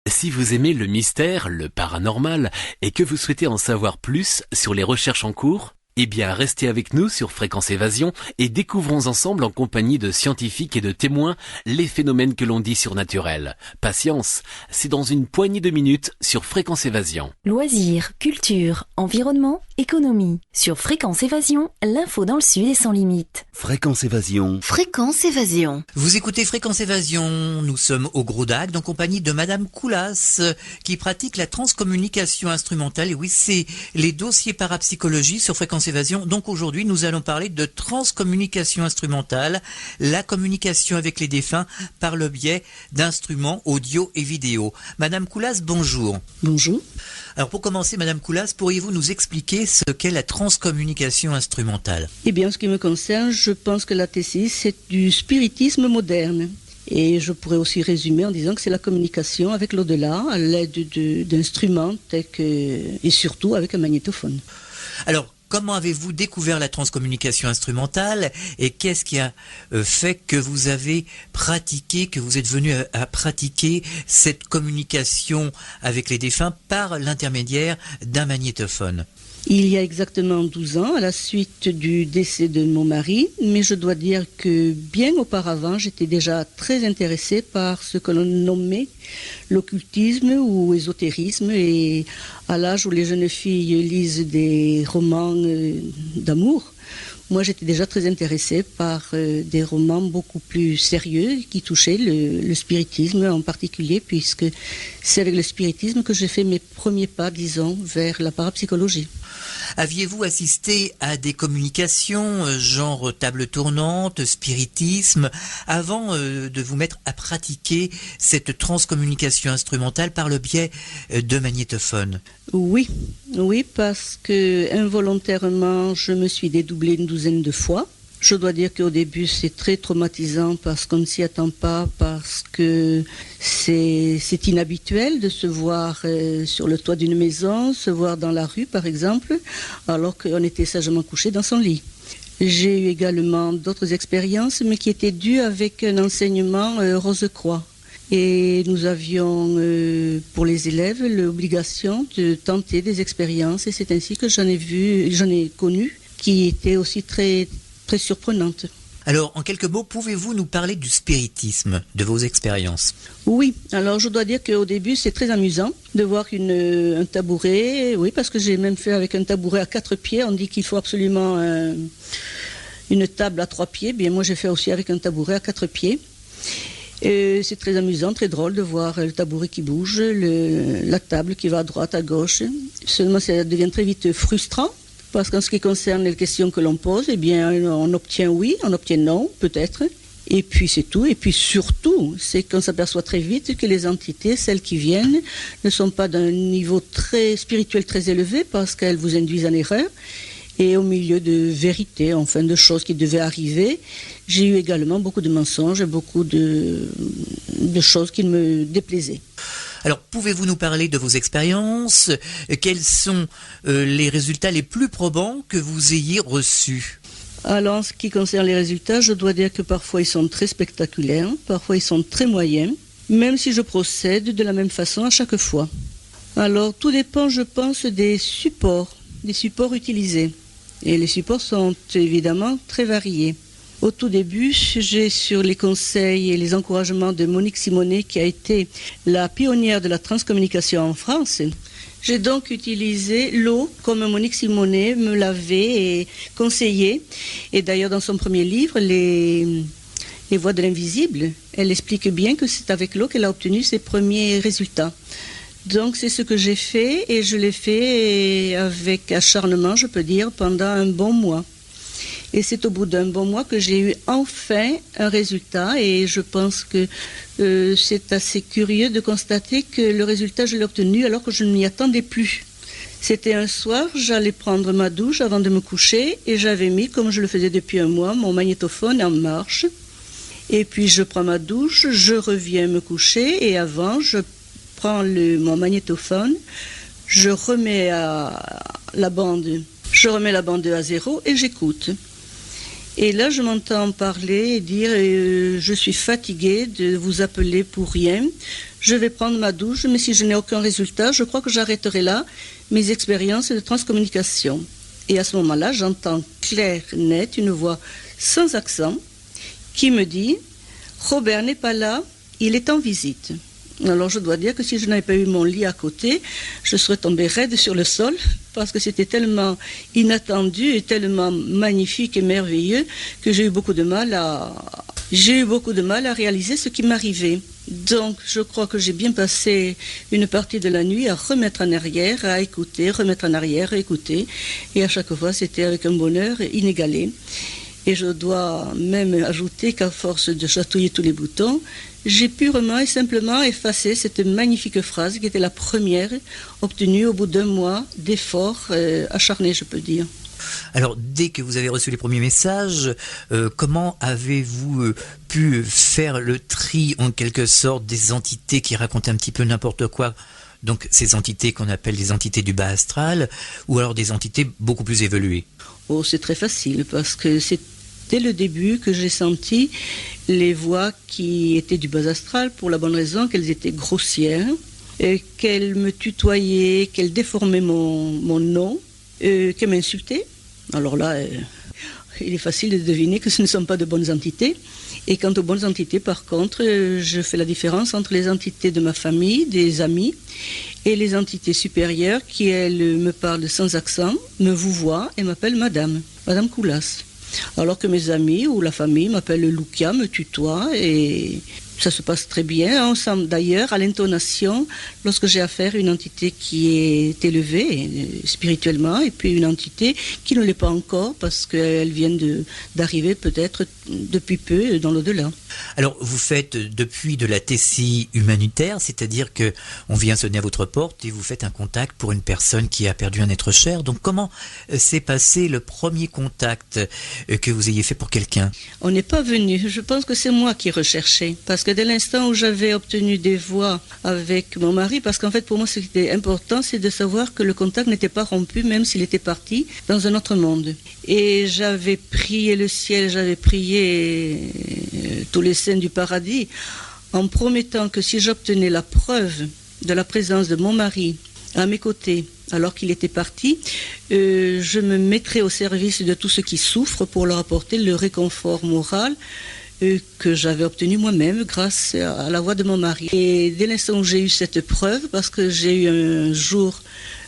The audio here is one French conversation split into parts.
Si vous aimez le mystère, le paranormal, et que vous souhaitez en savoir plus sur les recherches en cours, eh bien restez avec nous sur Fréquence Évasion et découvrons ensemble en compagnie de scientifiques et de témoins les phénomènes que l'on dit surnaturels. Patience, c'est dans une poignée de minutes sur Fréquence Évasion. Loisirs, culture, environnement, économie. Sur Fréquence Évasion, l'info dans le Sud est sans limite. Fréquence Évasion. Fréquence Évasion. Vous écoutez Fréquence Évasion, nous sommes au Gros d'Agde en compagnie de Madame Coulas qui pratique la transcommunication instrumentale. Et oui, c'est les dossiers parapsychologie sur Fréquence Évasion. Donc aujourd'hui, nous allons parler de transcommunication instrumentale, la communication avec les défunts par le biais d'instruments audio et vidéo. Madame Coulas, bonjour. Bonjour. Alors pour commencer, Madame Coulas, pourriez-vous nous expliquer ce qu'est la transcommunication instrumentale? Eh bien, en ce qui me concerne, je pense que la TCI, c'est du spiritisme moderne. Et je pourrais aussi résumer en disant que c'est la communication avec l'au-delà à l'aide d'instruments tels que, et surtout avec un magnétophone. Alors, comment avez-vous découvert la transcommunication instrumentale et qu'est-ce qui a fait que vous avez pratiqué, que vous êtes venu à pratiquer cette communication avec les défunts par l'intermédiaire d'un magnétophone? Il y a exactement 12 ans, à la suite du décès de mon mari, mais je dois dire que bien auparavant, j'étais déjà très intéressée par ce que l'on nommait l'occultisme ou ésotérisme, et à l'âge où les jeunes filles lisent des romans d'amour, moi j'étais déjà très intéressée par des romans beaucoup plus sérieux qui touchaient le spiritisme en particulier, puisque c'est avec le spiritisme que j'ai fait mes premiers pas, disons, vers la parapsychologie. Aviez-vous assisté à des communications genre table tournante, spiritisme, avant de vous mettre à pratiquer cette transcommunication instrumentale par le biais de magnétophones? Oui, parce que involontairement, je me suis dédoublée une douzaine de fois. Je dois dire qu'au début, c'est très traumatisant parce qu'on ne s'y attend pas, parce que c'est inhabituel de se voir sur le toit d'une maison, se voir dans la rue, par exemple, alors qu'on était sagement couché dans son lit. J'ai eu également d'autres expériences, mais qui étaient dues avec un enseignement Rose-Croix. Et nous avions, pour les élèves, l'obligation de tenter des expériences, et c'est ainsi que j'en ai connu, qui étaient aussi très surprenante. Alors, en quelques mots, pouvez-vous nous parler du spiritisme, de vos expériences? Oui, alors je dois dire qu'au début, c'est très amusant de voir un tabouret, oui, parce que j'ai même fait avec un tabouret à 4 pieds, on dit qu'il faut absolument une table à 3 pieds, bien moi j'ai fait aussi avec un tabouret à 4 pieds. Et c'est très amusant, très drôle de voir le tabouret qui bouge, la table qui va à droite, à gauche. Seulement, ça devient très vite frustrant. Parce qu'en ce qui concerne les questions que l'on pose, eh bien, on obtient oui, on obtient non, peut-être. Et puis c'est tout. Et puis surtout, c'est qu'on s'aperçoit très vite que les entités, celles qui viennent, ne sont pas d'un niveau très spirituel très élevé parce qu'elles vous induisent en erreur. Et au milieu de vérités, enfin de choses qui devaient arriver, j'ai eu également beaucoup de mensonges et beaucoup de choses qui me déplaisaient. Alors, pouvez-vous nous parler de vos expériences? Quels sont les résultats les plus probants que vous ayez reçus? Alors, en ce qui concerne les résultats, je dois dire que parfois ils sont très spectaculaires, parfois ils sont très moyens, même si je procède de la même façon à chaque fois. Alors, tout dépend, je pense, des supports utilisés. Et les supports sont évidemment très variés. Au tout début, j'ai sur les conseils et les encouragements de Monique Simonet, qui a été la pionnière de la transcommunication en France. J'ai donc utilisé l'eau comme Monique Simonet me l'avait conseillé. Et d'ailleurs, dans son premier livre, les voies de l'invisible, elle explique bien que c'est avec l'eau qu'elle a obtenu ses premiers résultats. Donc c'est ce que j'ai fait et je l'ai fait avec acharnement, je peux dire, pendant un bon mois. Et c'est au bout d'un bon mois que j'ai eu enfin un résultat et je pense que c'est assez curieux de constater que le résultat, je l'ai obtenu alors que je ne m'y attendais plus. C'était un soir, j'allais prendre ma douche avant de me coucher et j'avais mis, comme je le faisais depuis un mois, mon magnétophone en marche. Et puis je prends ma douche, je reviens me coucher et avant, je prends mon magnétophone, je remets la bande à 0 et j'écoute. Et là, je m'entends parler et dire je suis fatiguée de vous appeler pour rien. Je vais prendre ma douche, mais si je n'ai aucun résultat, je crois que j'arrêterai là mes expériences de transcommunication. Et à ce moment-là, j'entends clair, net, une voix sans accent qui me dit « Robert n'est pas là, il est en visite ». Alors je dois dire que si je n'avais pas eu mon lit à côté, je serais tombée raide sur le sol parce que c'était tellement inattendu et tellement magnifique et merveilleux que j'ai eu beaucoup de mal à réaliser ce qui m'arrivait. Donc je crois que j'ai bien passé une partie de la nuit à remettre en arrière, à écouter, remettre en arrière, à écouter. Et à chaque fois, c'était avec un bonheur inégalé. Et je dois même ajouter qu'à force de chatouiller tous les boutons, j'ai purement et simplement effacé cette magnifique phrase qui était la première obtenue au bout d'un mois d'efforts acharnés, je peux dire. Alors, dès que vous avez reçu les premiers messages, comment avez-vous pu faire le tri, en quelque sorte, des entités qui racontaient un petit peu n'importe quoi? Donc, ces entités qu'on appelle les entités du bas astral, ou alors des entités beaucoup plus évoluées? Oh, c'est très facile, parce que c'est dès le début que j'ai senti les voix qui étaient du bas astral, pour la bonne raison qu'elles étaient grossières, et qu'elles me tutoyaient, qu'elles déformaient mon nom, qu'elles m'insultaient. Alors là, il est facile de deviner que ce ne sont pas de bonnes entités. Et quant aux bonnes entités, par contre, je fais la différence entre les entités de ma famille, des amis, et les entités supérieures qui, elles, me parlent sans accent, me vouvoient et m'appellent Madame Koulas. Alors que mes amis ou la famille m'appellent Lucia, me tutoient et ça se passe très bien. Ensemble d'ailleurs, à l'intonation, lorsque j'ai affaire à une entité qui est élevée spirituellement et puis une entité qui ne l'est pas encore parce qu'elle vient d'arriver peut-être depuis peu dans l'au-delà. Alors, vous faites depuis de la tessie humanitaire, c'est-à-dire que on vient sonner à votre porte et vous faites un contact pour une personne qui a perdu un être cher. Donc, comment s'est passé le premier contact que vous ayez fait pour quelqu'un? On n'est pas venu. Je pense que c'est moi qui recherchais. Parce que dès l'instant où j'avais obtenu des voix avec mon mari, parce qu'en fait, pour moi, ce qui était important, c'est de savoir que le contact n'était pas rompu, même s'il était parti dans un autre monde. Et j'avais prié le ciel, j'avais prié tous les saints du paradis, en promettant que si j'obtenais la preuve de la présence de mon mari à mes côtés, alors qu'il était parti, je me mettrais au service de tous ceux qui souffrent pour leur apporter le réconfort moral que j'avais obtenu moi-même grâce à la voix de mon mari. Et dès l'instant où j'ai eu cette preuve, parce que j'ai eu un jour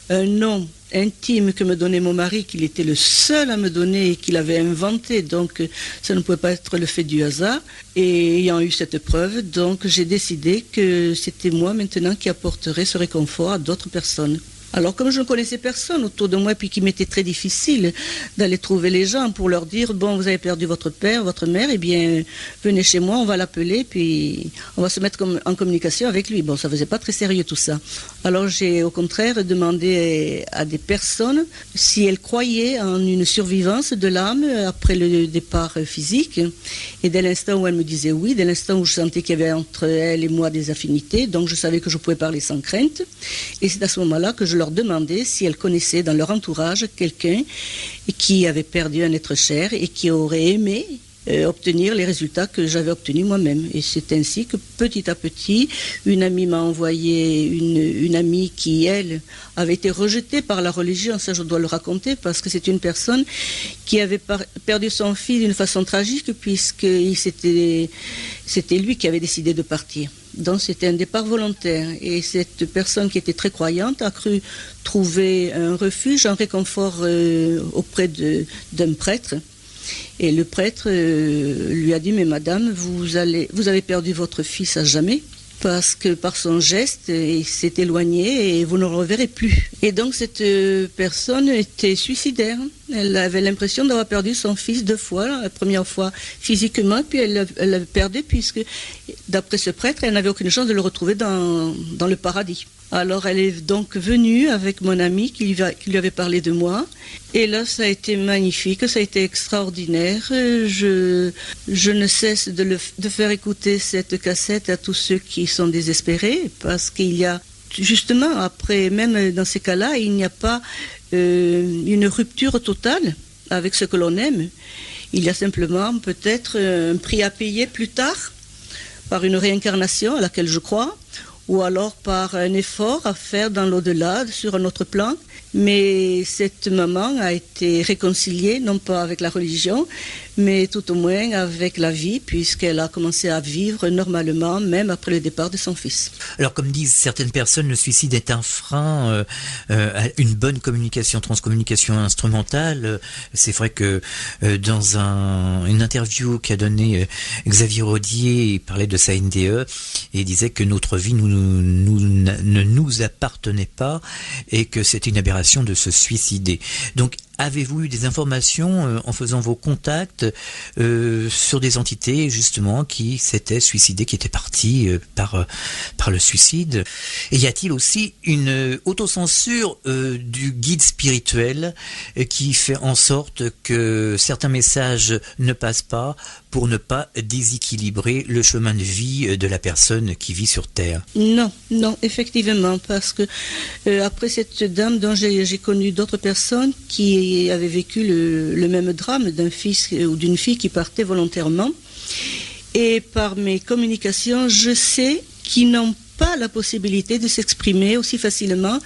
un nom intime que me donnait mon mari, qu'il était le seul à me donner et qu'il avait inventé, donc ça ne pouvait pas être le fait du hasard. Et ayant eu cette preuve, donc j'ai décidé que c'était moi maintenant qui apporterais ce réconfort à d'autres personnes. Alors comme je ne connaissais personne autour de moi, puis qu'il m'était très difficile d'aller trouver les gens pour leur dire « Bon, vous avez perdu votre père, votre mère, eh bien venez chez moi, on va l'appeler, puis on va se mettre en communication avec lui. » Bon, ça ne faisait pas très sérieux tout ça. Alors j'ai au contraire demandé à des personnes si elles croyaient en une survivance de l'âme après le départ physique. Et dès l'instant où elles me disaient oui, dès l'instant où je sentais qu'il y avait entre elles et moi des affinités, donc je savais que je pouvais parler sans crainte. Et c'est à ce moment-là que je leur demandais si elles connaissaient dans leur entourage quelqu'un qui avait perdu un être cher et qui aurait aimé obtenir les résultats que j'avais obtenus moi-même. Et c'est ainsi que petit à petit, une amie m'a envoyé une amie qui, elle, avait été rejetée par la religion. Ça, je dois le raconter parce que c'est une personne qui avait perdu son fils d'une façon tragique puisque c'était lui qui avait décidé de partir. Donc c'était un départ volontaire et cette personne qui était très croyante a cru trouver un refuge, un réconfort auprès d'un prêtre. Et le prêtre lui a dit « Mais madame, vous avez perdu votre fils à jamais parce que par son geste, il s'est éloigné et vous ne le reverrez plus. » Et donc cette personne était suicidaire. Elle avait l'impression d'avoir perdu son fils 2 fois. La première fois physiquement, puis elle l'avait perdu puisque, d'après ce prêtre, elle n'avait aucune chance de le retrouver dans le paradis. Alors elle est donc venue avec mon ami qui lui avait parlé de moi. Et là, ça a été magnifique, ça a été extraordinaire. Je ne cesse de faire écouter cette cassette à tous ceux qui sont désespérés parce qu'il y a, justement, après, même dans ces cas-là, il n'y a pas une rupture totale avec ce que l'on aime. Il y a simplement peut-être un prix à payer plus tard par une réincarnation à laquelle je crois, ou alors par un effort à faire dans l'au-delà, sur un autre plan. Mais cette maman a été réconciliée, non pas avec la religion, mais tout au moins avec la vie, puisqu'elle a commencé à vivre normalement, même après le départ de son fils. Alors, comme disent certaines personnes, le suicide est un frein à une bonne communication, transcommunication instrumentale. C'est vrai que dans une interview qu'a donnée Xavier Rodier, il parlait de sa NDE et il disait que notre vie ne nous appartenait pas et que c'était une aberration de se suicider. Donc, avez-vous eu des informations en faisant vos contacts sur des entités justement qui s'étaient suicidées, qui étaient parties par le suicide? Et y a-t-il aussi une autocensure du guide spirituel qui fait en sorte que certains messages ne passent pas pour ne pas déséquilibrer le chemin de vie de la personne qui vit sur Terre? Non, effectivement, parce que après cette dame dont j'ai connu d'autres personnes qui avaient vécu le même drame d'un fils ou d'une fille qui partait volontairement, et par mes communications, je sais qu'ils n'ont pas la possibilité de s'exprimer aussi facilement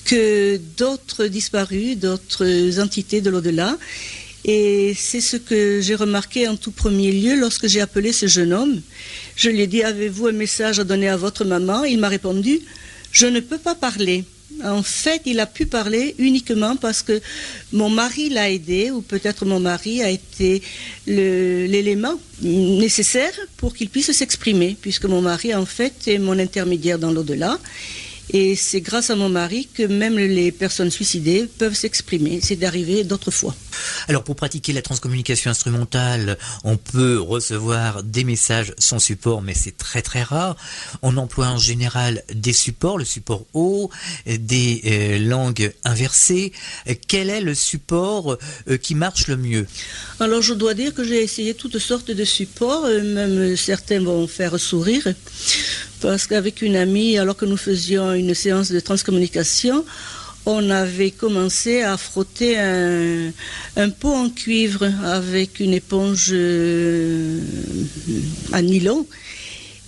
que d'autres disparus, d'autres entités de l'au-delà. Et c'est ce que j'ai remarqué en tout premier lieu lorsque j'ai appelé ce jeune homme. Je lui ai dit, avez-vous un message à donner à votre maman? Il m'a répondu, je ne peux pas parler. En fait, il a pu parler uniquement parce que mon mari l'a aidé, ou peut-être mon mari a été l'élément nécessaire pour qu'il puisse s'exprimer, puisque mon mari, en fait, est mon intermédiaire dans l'au-delà. Et c'est grâce à mon mari que même les personnes suicidées peuvent s'exprimer. C'est d'arriver d'autres fois. Alors, pour pratiquer la transcommunication instrumentale, on peut recevoir des messages sans support, mais c'est très très rare. On emploie en général des supports, le support haut, des langues inversées. Quel est le support qui marche le mieux? Alors, je dois dire que j'ai essayé toutes sortes de supports, même certains vont faire sourire. Parce qu'avec une amie, alors que nous faisions une séance de transcommunication, on avait commencé à frotter un pot en cuivre avec une éponge à nylon.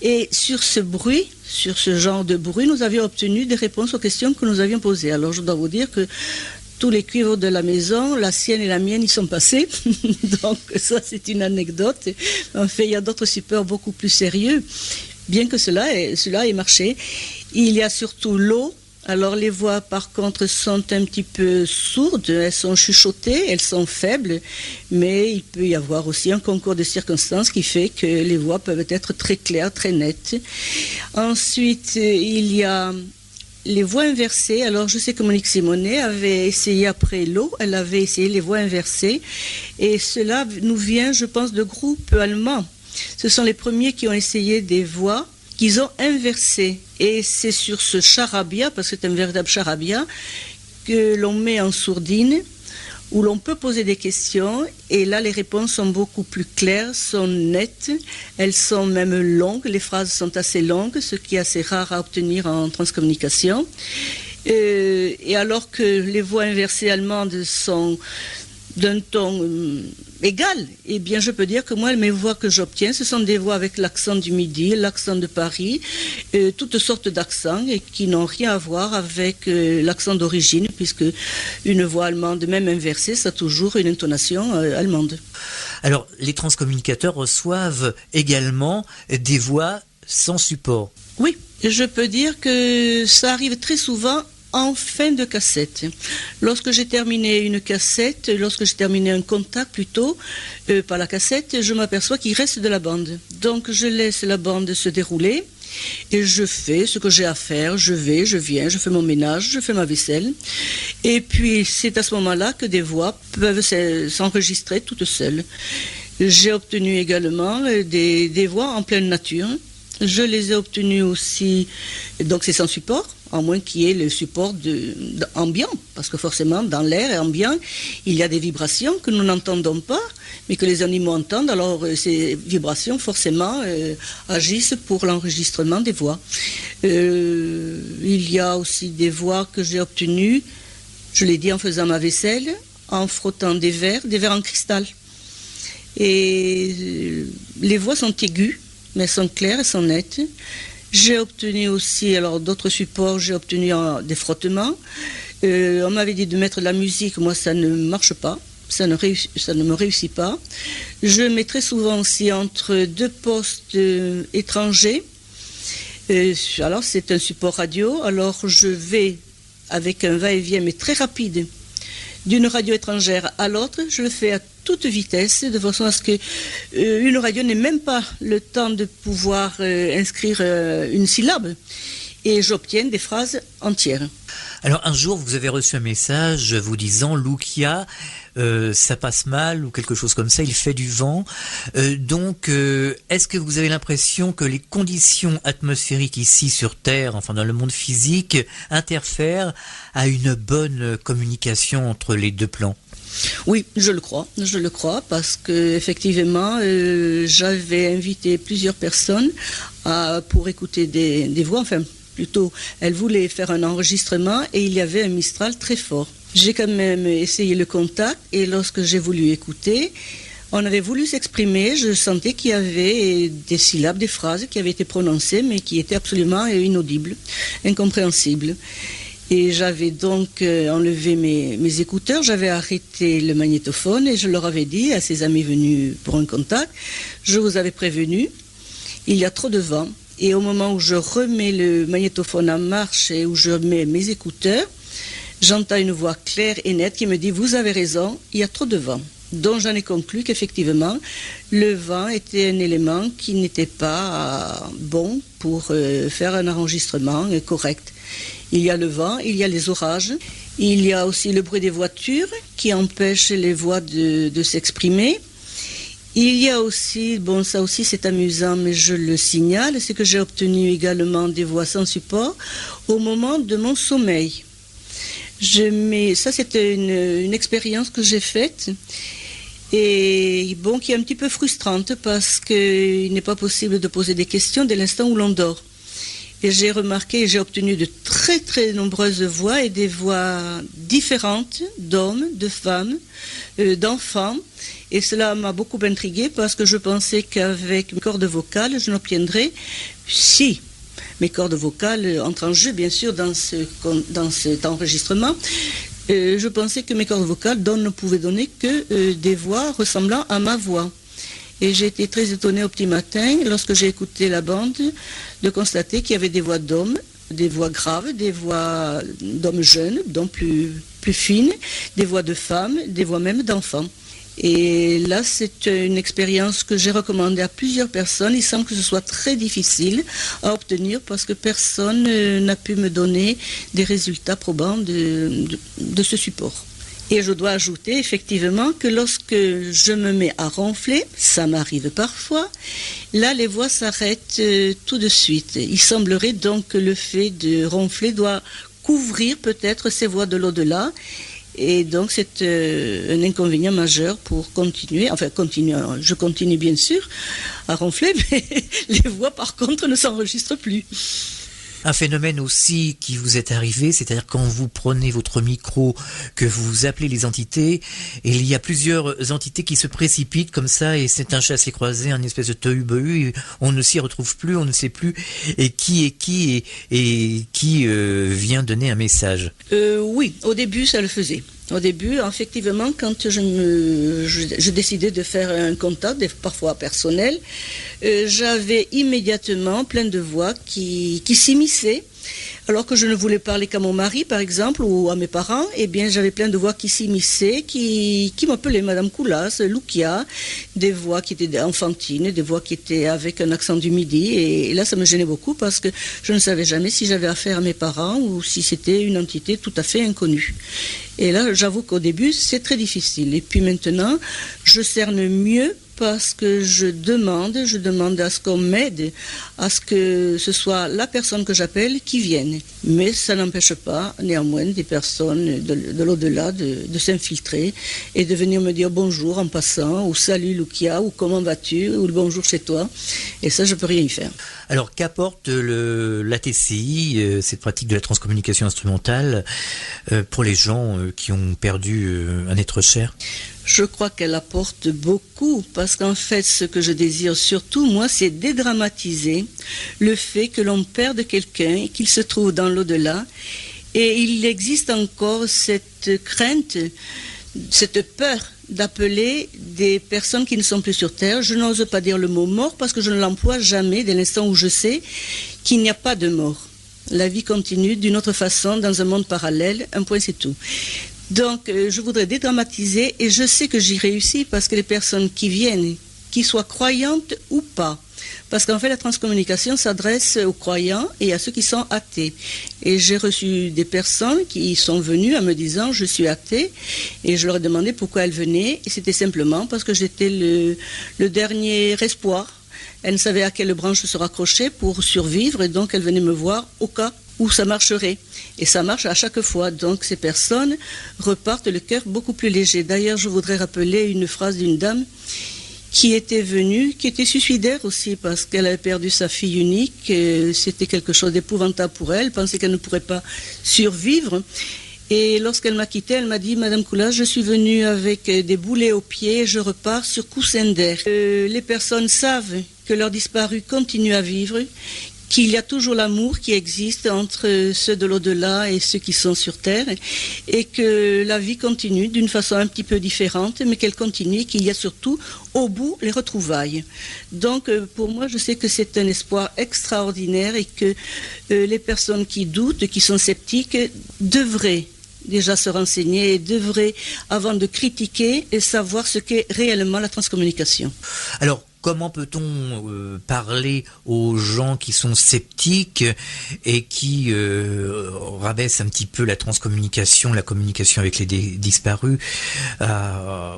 Et sur ce genre de bruit, nous avions obtenu des réponses aux questions que nous avions posées. Alors je dois vous dire que tous les cuivres de la maison, la sienne et la mienne, y sont passés. Donc ça, c'est une anecdote. En fait, il y a d'autres supports beaucoup plus sérieux. Bien que cela ait marché, il y a surtout l'eau. Alors les voix par contre sont un petit peu sourdes, elles sont chuchotées, elles sont faibles, mais il peut y avoir aussi un concours de circonstances qui fait que les voix peuvent être très claires, très nettes. Ensuite, il y a les voix inversées. Alors je sais que Monique Simonet avait essayé après l'eau, elle avait essayé les voix inversées, et cela nous vient, je pense, de groupes allemands. Ce sont les premiers qui ont essayé des voix qu'ils ont inversées. Et c'est sur ce charabia, parce que c'est un véritable charabia, que l'on met en sourdine, où l'on peut poser des questions. Et là, les réponses sont beaucoup plus claires, sont nettes. Elles sont même longues. Les phrases sont assez longues, ce qui est assez rare à obtenir en transcommunication. Et alors que les voix inversées allemandes sont d'un ton égal, eh bien je peux dire que moi, mes voix que j'obtiens, ce sont des voix avec l'accent du Midi, l'accent de Paris, toutes sortes d'accents, et qui n'ont rien à voir avec l'accent d'origine, puisque une voix allemande, même inversée, ça a toujours une intonation allemande. Alors, les transcommunicateurs reçoivent également des voix sans support. Oui, je peux dire que ça arrive très souvent en fin de cassette. Lorsque j'ai terminé une cassette, lorsque j'ai terminé un contact plutôt, par la cassette, je m'aperçois qu'il reste de la bande. Donc je laisse la bande se dérouler et je fais ce que j'ai à faire. Je vais, je viens, je fais mon ménage, je fais ma vaisselle. Et puis c'est à ce moment-là que des voix peuvent s'enregistrer toutes seules. J'ai obtenu également des voix en pleine nature. Je les ai obtenues aussi, donc c'est sans support, à moins qu'il y ait le support ambiant, parce que forcément dans l'air ambiant, il y a des vibrations que nous n'entendons pas, mais que les animaux entendent. Alors ces vibrations forcément agissent pour l'enregistrement des voix. Il y a aussi des voix que j'ai obtenues, je l'ai dit, en faisant ma vaisselle, en frottant des verres en cristal. Et les voix sont aiguës, mais elles sont claires, elles sont nettes. J'ai obtenu aussi, alors d'autres supports, j'ai obtenu des frottements. On m'avait dit de mettre de la musique, moi ça ne marche pas, ça ne me réussit pas. Je mets très souvent aussi entre deux postes étrangers. Alors c'est un support radio, alors je vais avec un va-et-vient mais très rapide d'une radio étrangère à l'autre, je le fais à toute vitesse, de façon à ce que une radio n'ait même pas le temps de pouvoir inscrire une syllabe, et j'obtiens des phrases entières. Alors un jour, vous avez reçu un message vous disant Lucia, ça passe mal ou quelque chose comme ça, il fait du vent. Donc, est-ce que vous avez l'impression que les conditions atmosphériques ici sur Terre, enfin dans le monde physique, interfèrent à une bonne communication entre les deux plans ? Oui, je le crois, parce que effectivement, j'avais invité plusieurs personnes pour écouter des voix, enfin plutôt, elles voulaient faire un enregistrement et il y avait un Mistral très fort. J'ai quand même essayé le contact et lorsque j'ai voulu écouter, on avait voulu s'exprimer, je sentais qu'il y avait des syllabes, des phrases qui avaient été prononcées mais qui étaient absolument inaudibles, incompréhensibles. Et j'avais donc enlevé mes écouteurs, j'avais arrêté le magnétophone et je leur avais dit à ces amis venus pour un contact, je vous avais prévenu, il y a trop de vent. Et au moment où je remets le magnétophone en marche et où je mets mes écouteurs, j'entends une voix claire et nette qui me dit « Vous avez raison, il y a trop de vent ». Donc j'en ai conclu qu'effectivement, le vent était un élément qui n'était pas bon pour faire un enregistrement correct. Il y a le vent, il y a les orages, il y a aussi le bruit des voitures qui empêche les voix de s'exprimer. Il y a aussi, bon ça aussi c'est amusant mais je le signale, c'est que j'ai obtenu également des voix sans support au moment de mon sommeil. Ça c'était une expérience que j'ai faite et bon qui est un petit peu frustrante parce qu'il n'est pas possible de poser des questions dès l'instant où l'on dort. Et j'ai remarqué, j'ai obtenu de très très nombreuses voix et des voix différentes d'hommes, de femmes, d'enfants. Et cela m'a beaucoup intriguée parce que je pensais qu'avec mes cordes vocales, je n'obtiendrais, si mes cordes vocales entrent en jeu, bien sûr, dans cet enregistrement, je pensais que mes cordes vocales ne pouvaient donner que des voix ressemblant à ma voix. Et j'ai été très étonnée au petit matin, lorsque j'ai écouté la bande, de constater qu'il y avait des voix d'hommes, des voix graves, des voix d'hommes jeunes, donc plus fines, des voix de femmes, des voix même d'enfants. Et là, c'est une expérience que j'ai recommandée à plusieurs personnes. Il semble que ce soit très difficile à obtenir parce que personne n'a pu me donner des résultats probants de ce support. Et je dois ajouter effectivement que lorsque je me mets à ronfler, ça m'arrive parfois, là les voix s'arrêtent tout de suite. Il semblerait donc que le fait de ronfler doit couvrir peut-être ces voix de l'au-delà. Et donc c'est un inconvénient majeur pour continuer, je continue bien sûr à ronfler, mais les voix par contre ne s'enregistrent plus. Un phénomène aussi qui vous est arrivé, c'est-à-dire quand vous prenez votre micro, que vous appelez les entités, et il y a plusieurs entités qui se précipitent comme ça, et c'est un chassé-croisé, un espèce de tohu-bohu, et on ne s'y retrouve plus, on ne sait plus, et qui est qui, et qui vient donner un message. Oui, au début ça le faisait. Au début, effectivement, quand je décidais de faire un contact, parfois personnel, j'avais immédiatement plein de voix qui s'immisçaient. Alors que je ne voulais parler qu'à mon mari, par exemple, ou à mes parents, eh bien, j'avais plein de voix qui s'immisçaient, qui m'appelaient Madame Koulas, Lucia, des voix qui étaient enfantines, des voix qui étaient avec un accent du Midi. Et là, ça me gênait beaucoup parce que je ne savais jamais si j'avais affaire à mes parents ou si c'était une entité tout à fait inconnue. Et là, j'avoue qu'au début, c'est très difficile. Et puis maintenant, je cerne mieux parce que je demande à ce qu'on m'aide, à ce que ce soit la personne que j'appelle qui vienne. Mais ça n'empêche pas, néanmoins, des personnes de l'au-delà de s'infiltrer et de venir me dire bonjour en passant, ou salut Lucia, ou comment vas-tu, ou le bonjour chez toi. Et ça, je peux rien y faire. Alors, qu'apporte l'ATCI, cette pratique de la transcommunication instrumentale, pour les gens qui ont perdu un être cher ? Je crois qu'elle apporte beaucoup parce qu'en fait, ce que je désire surtout, moi, c'est dédramatiser le fait que l'on perde quelqu'un et qu'il se trouve dans l'au-delà. Et il existe encore cette crainte, cette peur d'appeler des personnes qui ne sont plus sur Terre. Je n'ose pas dire le mot mort parce que je ne l'emploie jamais dès l'instant où je sais qu'il n'y a pas de mort. La vie continue d'une autre façon dans un monde parallèle, un point c'est tout. Donc je voudrais dédramatiser et je sais que j'y réussis parce que les personnes qui viennent, qu'ils soient croyantes ou pas, parce qu'en fait la transcommunication s'adresse aux croyants et à ceux qui sont athées. Et j'ai reçu des personnes qui sont venues en me disant je suis athée et je leur ai demandé pourquoi elles venaient et c'était simplement parce que j'étais le dernier espoir. Elles ne savaient à quelle branche se raccrocher pour survivre et donc elles venaient me voir au cas où ça marcherait. Et ça marche à chaque fois. Donc ces personnes repartent le cœur beaucoup plus léger. D'ailleurs, je voudrais rappeler une phrase d'une dame qui était venue, qui était suicidaire aussi parce qu'elle avait perdu sa fille unique. C'était quelque chose d'épouvantable pour elle. Elle pensait qu'elle ne pourrait pas survivre. Et lorsqu'elle m'a quittée, elle m'a dit « Madame Koulas, je suis venue avec des boulets aux pieds, je repars sur coussin d'air. » Les personnes savent que leurs disparus continuent à vivre, qu'il y a toujours l'amour qui existe entre ceux de l'au-delà et ceux qui sont sur Terre, et que la vie continue d'une façon un petit peu différente, mais qu'elle continue et qu'il y a surtout au bout les retrouvailles. Donc pour moi, je sais que c'est un espoir extraordinaire et que les personnes qui doutent, qui sont sceptiques, devraient déjà se renseigner et devraient, avant de critiquer, et savoir ce qu'est réellement la transcommunication. Alors, comment peut-on parler aux gens qui sont sceptiques et qui rabaissent un petit peu la transcommunication, la communication avec les disparus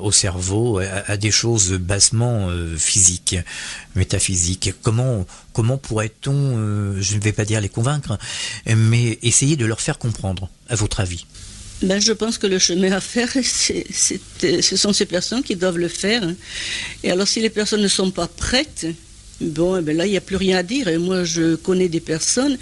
au cerveau, à des choses bassement physiques, métaphysiques? Comment pourrait-on, je ne vais pas dire les convaincre, mais essayer de leur faire comprendre, à votre avis? Je pense que le chemin à faire, ce sont ces personnes qui doivent le faire. Et alors, si les personnes ne sont pas prêtes, là, il n'y a plus rien à dire. Et moi, je connais des personnes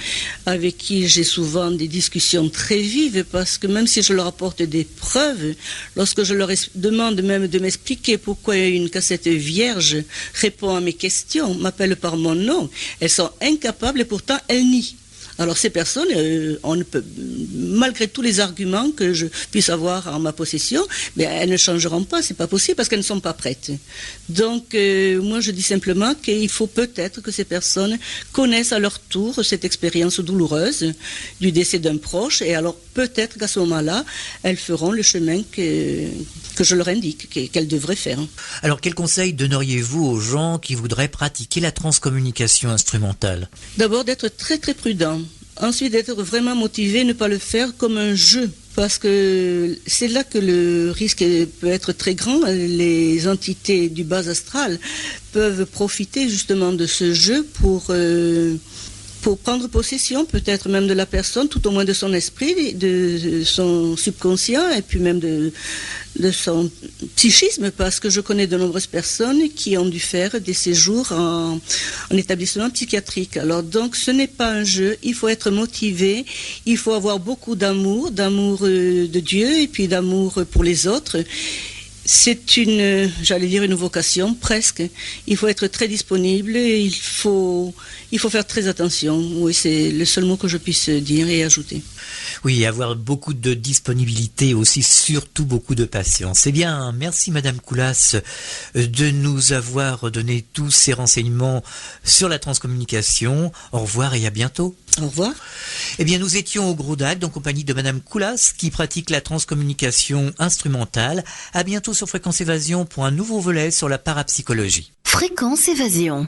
avec qui j'ai souvent des discussions très vives parce que même si je leur apporte des preuves, lorsque je leur demande même de m'expliquer pourquoi une cassette vierge répond à mes questions, m'appelle par mon nom, elles sont incapables et pourtant elles nient. Alors ces personnes, on ne peut, malgré tous les arguments que je puisse avoir en ma possession, elles ne changeront pas, c'est pas possible parce qu'elles ne sont pas prêtes. Donc moi je dis simplement qu'il faut peut-être que ces personnes connaissent à leur tour cette expérience douloureuse du décès d'un proche et alors peut-être qu'à ce moment-là, elles feront le chemin que je leur indique, qu'elles devraient faire. Alors quel conseil donneriez-vous aux gens qui voudraient pratiquer la transcommunication instrumentale? D'abord d'être très très prudent. Ensuite, d'être vraiment motivé, ne pas le faire comme un jeu. Parce que c'est là que le risque peut être très grand. Les entités du bas astral peuvent profiter justement de ce jeu pour prendre possession peut-être même de la personne, tout au moins de son esprit, de son subconscient et puis même de son psychisme, parce que je connais de nombreuses personnes qui ont dû faire des séjours en établissement psychiatrique. Alors donc ce n'est pas un jeu, il faut être motivé, il faut avoir beaucoup d'amour de Dieu et puis d'amour pour les autres. C'est une vocation presque. Il faut être très disponible, il faut faire très attention. Oui, c'est le seul mot que je puisse dire et ajouter. Oui, avoir beaucoup de disponibilité, aussi surtout beaucoup de patience. Eh bien, merci Madame Koulas de nous avoir donné tous ces renseignements sur la transcommunication. Au revoir et à bientôt. Au revoir. Eh bien, nous étions au Gros d'Agde en compagnie de Madame Koulas qui pratique la transcommunication instrumentale. À bientôt sur Fréquence Évasion pour un nouveau volet sur la parapsychologie. Fréquence Évasion.